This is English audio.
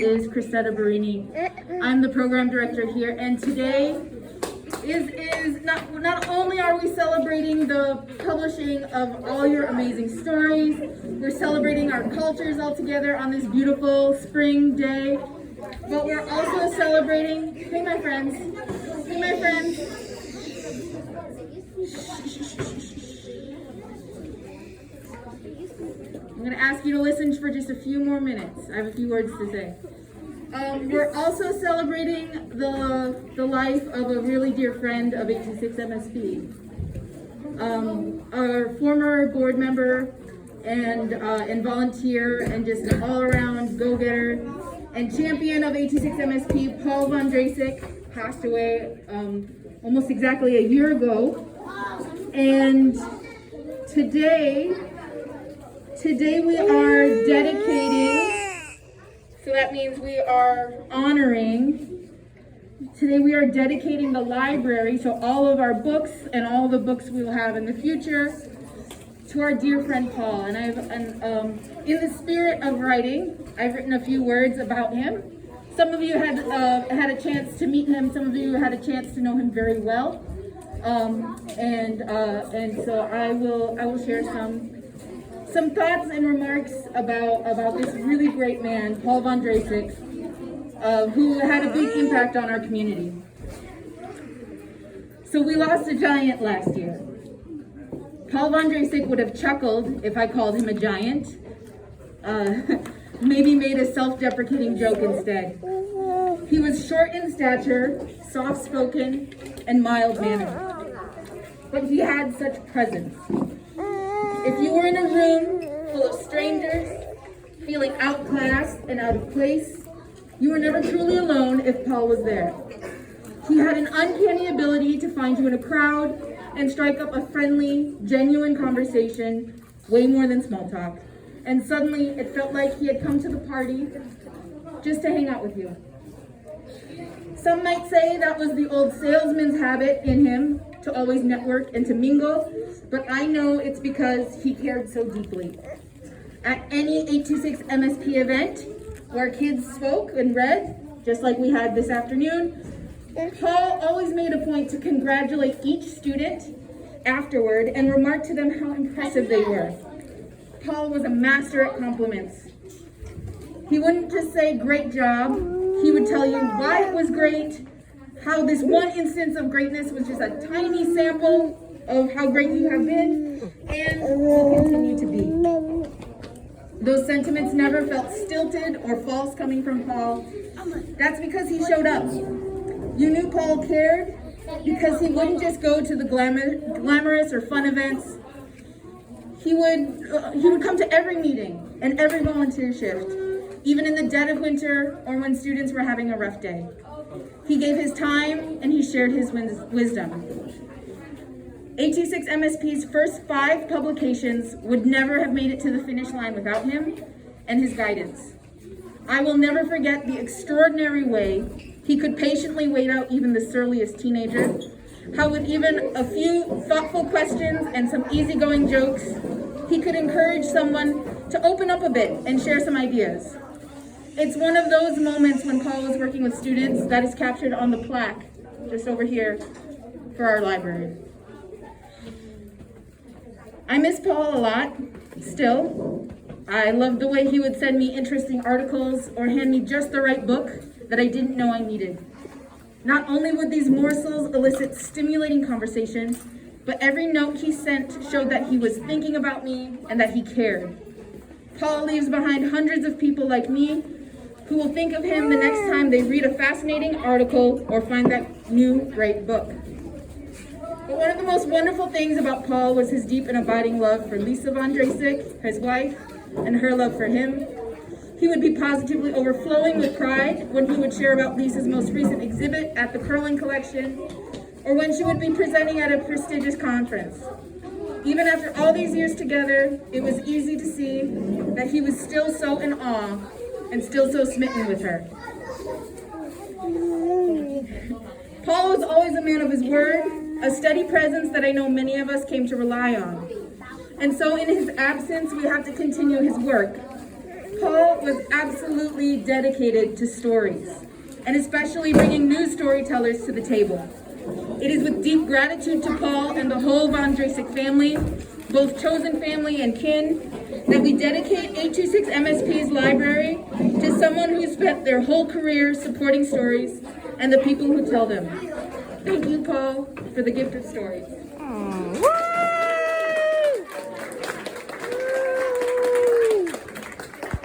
Is Chrisetta Barini. I'm the program director here, and today is not only are we celebrating the publishing of all your amazing stories, we're celebrating our cultures all together on this beautiful spring day, but we're also celebrating, hey my friends, I'm going to ask you to listen for just a few more minutes. I have a few words to say. We're also celebrating the life of a really dear friend of 826 MSP. Our former board member and volunteer and just an all-around go-getter and champion of 826 MSP, Paul Von Drasek, passed away almost exactly a year ago. And today we are dedicating, so that means we are honoring, today we are dedicating the library, so all of our books and all the books we will have in the future, to our dear friend Paul. And in the spirit of writing, I've written a few words about him. Some of you had a chance to meet him, some of you had a chance to know him very well. And so I will share some thoughts and remarks about this really great man, Paul Von Drasek, who had a big impact on our community. So we lost a giant last year. Paul Von Drasek would have chuckled if I called him a giant. Maybe made a self-deprecating joke instead. He was short in stature, soft-spoken, and mild-mannered. But he had such presence. If you were in a room full of strangers, feeling outclassed and out of place, you were never truly alone if Paul was there. He had an uncanny ability to find you in a crowd and strike up a friendly, genuine conversation, way more than small talk. And suddenly, it felt like he had come to the party just to hang out with you. Some might say that was the old salesman's habit in him, to always network and to mingle, but I know it's because he cared so deeply. At any 826 MSP event where kids spoke and read, just like we had this afternoon, Paul always made a point to congratulate each student afterward and remark to them how impressive they were. Paul was a master at compliments. He wouldn't just say, "Great job." He would tell you why it was great, how this one instance of greatness was just a tiny sample of how great you have been and will continue to be. Those sentiments never felt stilted or false coming from Paul. That's because he showed up. You knew Paul cared because he wouldn't just go to the glamorous or fun events. He would come to every meeting and every volunteer shift, even in the dead of winter or when students were having a rough day. He gave his time and he shared his wisdom. 826 MSP's first 5 publications would never have made it to the finish line without him and his guidance. I will never forget the extraordinary way he could patiently wait out even the surliest teenager, how with even a few thoughtful questions and some easygoing jokes, he could encourage someone to open up a bit and share some ideas. It's one of those moments when Paul was working with students that is captured on the plaque just over here for our library. I miss Paul a lot, still. I loved the way he would send me interesting articles or hand me just the right book that I didn't know I needed. Not only would these morsels elicit stimulating conversation, but every note he sent showed that he was thinking about me and that he cared. Paul leaves behind hundreds of people like me who will think of him the next time they read a fascinating article or find that new great book. But one of the most wonderful things about Paul was his deep and abiding love for Lisa Von Drasek, his wife, and her love for him. He would be positively overflowing with pride when he would share about Lisa's most recent exhibit at the Curling Collection, or when she would be presenting at a prestigious conference. Even after all these years together, it was easy to see that he was still so in awe and still so smitten with her. Paul was always a man of his word, a steady presence that I know many of us came to rely on. And so in his absence, we have to continue his work. Paul was absolutely dedicated to stories, and especially bringing new storytellers to the table. It is with deep gratitude to Paul and the whole Von Drasek family, both chosen family and kin, that we dedicate 826 MSP's library to someone who spent their whole career supporting stories and the people who tell them. Thank you, Paul, for the gift of stories.